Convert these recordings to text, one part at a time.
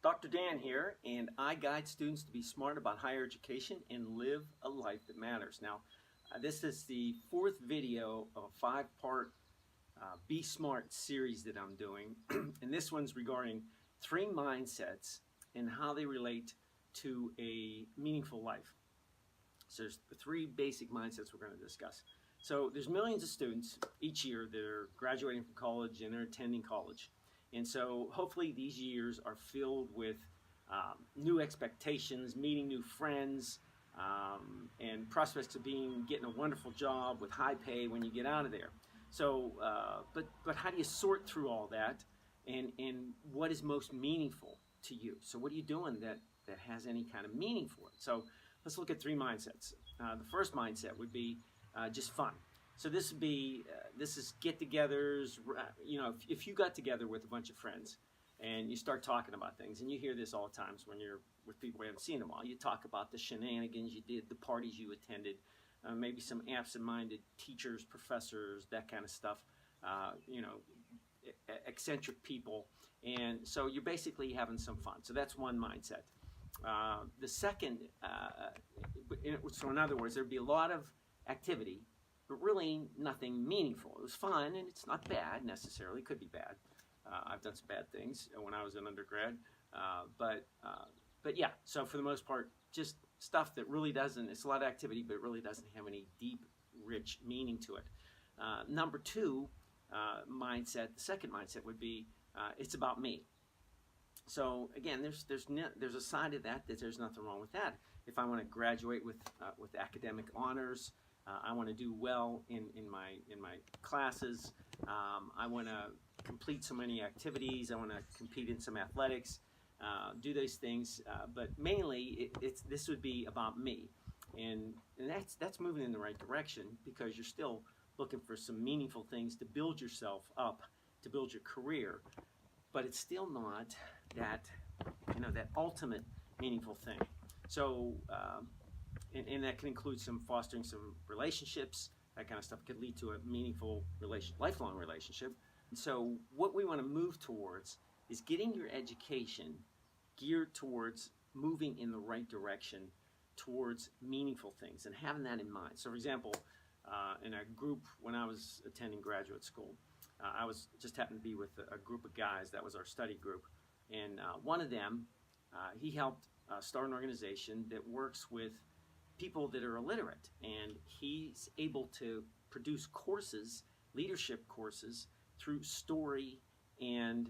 Dr. Dan here, and I guide students to be smart about higher education and live a life that matters. Now, this is the fourth video of a five-part Be Smart series that I'm doing, and this one's regarding three mindsets and how they relate to a meaningful life. So there's three basic mindsets we're going to discuss. So there's millions of students each year that are graduating from college and they're attending college. And so hopefully these years are filled with new expectations, meeting new friends, and prospects of getting a wonderful job with high pay when you get out of there. So, but how do you sort through all that, and what is most meaningful to you? So what are you doing that has any kind of meaning for it? So let's look at three mindsets. The first mindset would be just fun. So this would be this is get-togethers. You know, if you got together with a bunch of friends and you start talking about things, and you hear this all the times when you're with people you haven't seen in a while. You talk about the shenanigans you did, the parties you attended, maybe some absent-minded teachers, professors, that kind of stuff. You know, eccentric people, and so you're basically having some fun. So that's one mindset. The second, so in other words, there'd be a lot of activity, but really nothing meaningful. It was fun, and it's not bad necessarily. It could be bad. I've done some bad things when I was an undergrad, but yeah. So for the most part, just stuff that really doesn't. It's a lot of activity, but it really doesn't have any deep, rich meaning to it. Number two mindset. The second mindset would be it's about me. So again, there's a side of that there's nothing wrong with that. If I want to graduate with academic honors, I want to do well in my classes. I want to complete so many activities. I want to compete in some athletics. Do those things, but mainly this would be about me, and that's moving in the right direction, because you're still looking for some meaningful things to build yourself up, to build your career, but it's still not that that ultimate meaningful thing. So and that can include some fostering some relationships. That kind of stuff could lead to a meaningful lifelong relationship. And so what we want to move towards is getting your education geared towards moving in the right direction towards meaningful things and having that in mind. So for example, in a group when I was attending graduate school, I was just happened to be with a group of guys. That was our study group, and one of them, he helped start an organization that works with people that are illiterate, and he's able to produce courses, leadership courses, through story and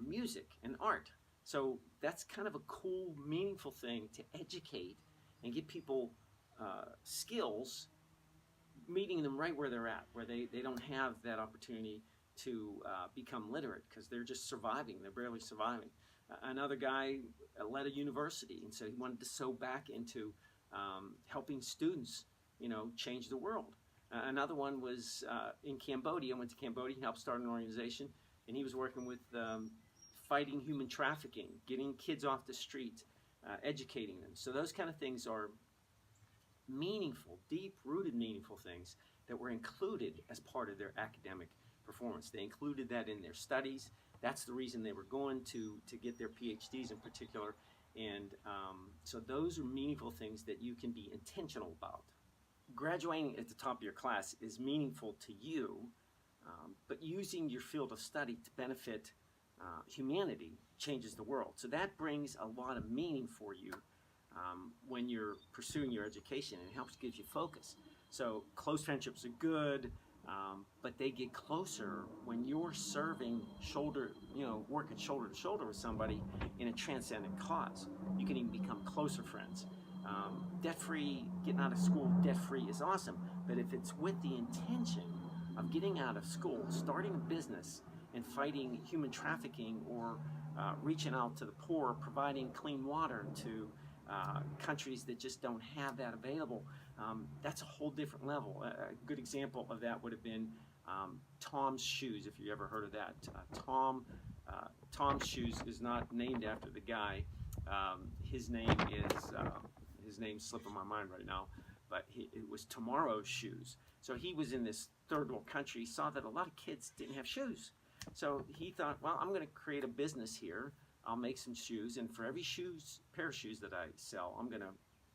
music and art. So that's kind of a cool, meaningful thing to educate and give people skills, meeting them right where they're at, where they don't have that opportunity to become literate because they're just surviving. They're barely surviving. Another guy led a university, and so he wanted to sow back into helping students, change the world. Another one was in Cambodia. I went to Cambodia, helped start an organization, and he was working with fighting human trafficking, getting kids off the street, educating them. So those kind of things are meaningful, deep-rooted meaningful things that were included as part of their academic performance. They included that in their studies. That's the reason they were going to get their PhDs in particular. And so those are meaningful things that you can be intentional about. Graduating at the top of your class is meaningful to you, but using your field of study to benefit humanity changes the world. So that brings a lot of meaning for you when you're pursuing your education, and it helps give you focus. So close friendships are good, but they get closer when you're serving working shoulder to shoulder with somebody in a transcendent cause. You can even become closer friends. Debt-free, getting out of school debt-free is awesome, but if it's with the intention of getting out of school, starting a business, and fighting human trafficking, or reaching out to the poor, providing clean water to countries that just don't have that available, that's a whole different level. A good example of that would have been Tom's Shoes, if you ever heard of that. Tom's Shoes is not named after the guy. His name's slipping my mind right now, but it was Tomorrow's Shoes. So he was in this third world country. He saw that a lot of kids didn't have shoes. So he thought, well, I'm going to create a business here I'll make some shoes, and for every pair of shoes that I sell, I'm going to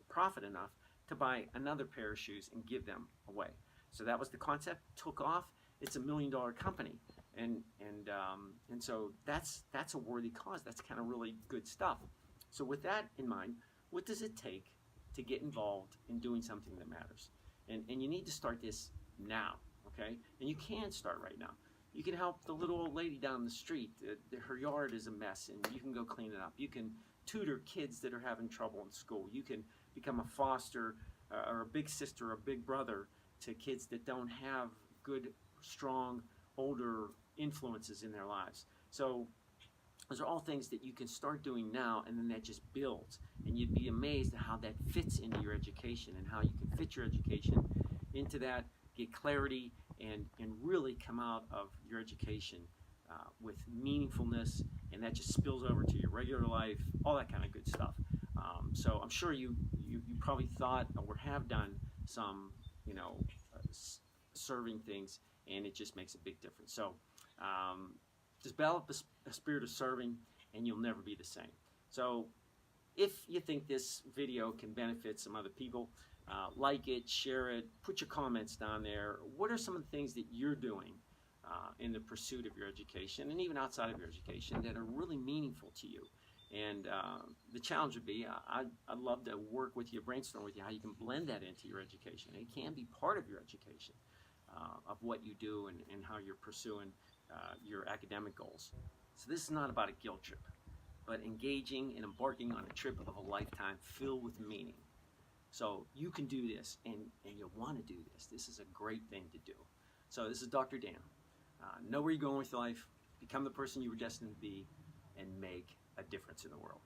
profit enough to buy another pair of shoes and give them away. So that was the concept. Took off. It's $1 million company, and so that's a worthy cause. That's kind of really good stuff. So with that in mind, what does it take to get involved in doing something that matters? And you need to start this now, okay? And you can start right now. You can help the little old lady down the street. Her yard is a mess, and you can go clean it up. You can tutor kids that are having trouble in school. You can become a foster or a big sister or a big brother to kids that don't have good, strong, older influences in their lives. So those are all things that you can start doing now, and then that just builds. And you'd be amazed at how that fits into your education and how you can fit your education into that, get clarity, and really come out of your education with meaningfulness, and that just spills over to your regular life, all that kind of good stuff. So I'm sure you probably thought or have done some, serving things, and it just makes a big difference. So develop a spirit of serving, and you'll never be the same. So if you think this video can benefit some other people, like it, share it, put your comments down there. What are some of the things that you're doing in the pursuit of your education, and even outside of your education, that are really meaningful to you? And the challenge would be, I'd love to work with you, brainstorm with you how you can blend that into your education. It can be part of your education of what you do and how you're pursuing your academic goals. So this is not about a guilt trip, but engaging and embarking on a trip of a lifetime filled with meaning. So you can do this, and you'll want to do this. This is a great thing to do. So this is Dr. Dan. Know where you're going with life, become the person you were destined to be, and make a difference in the world.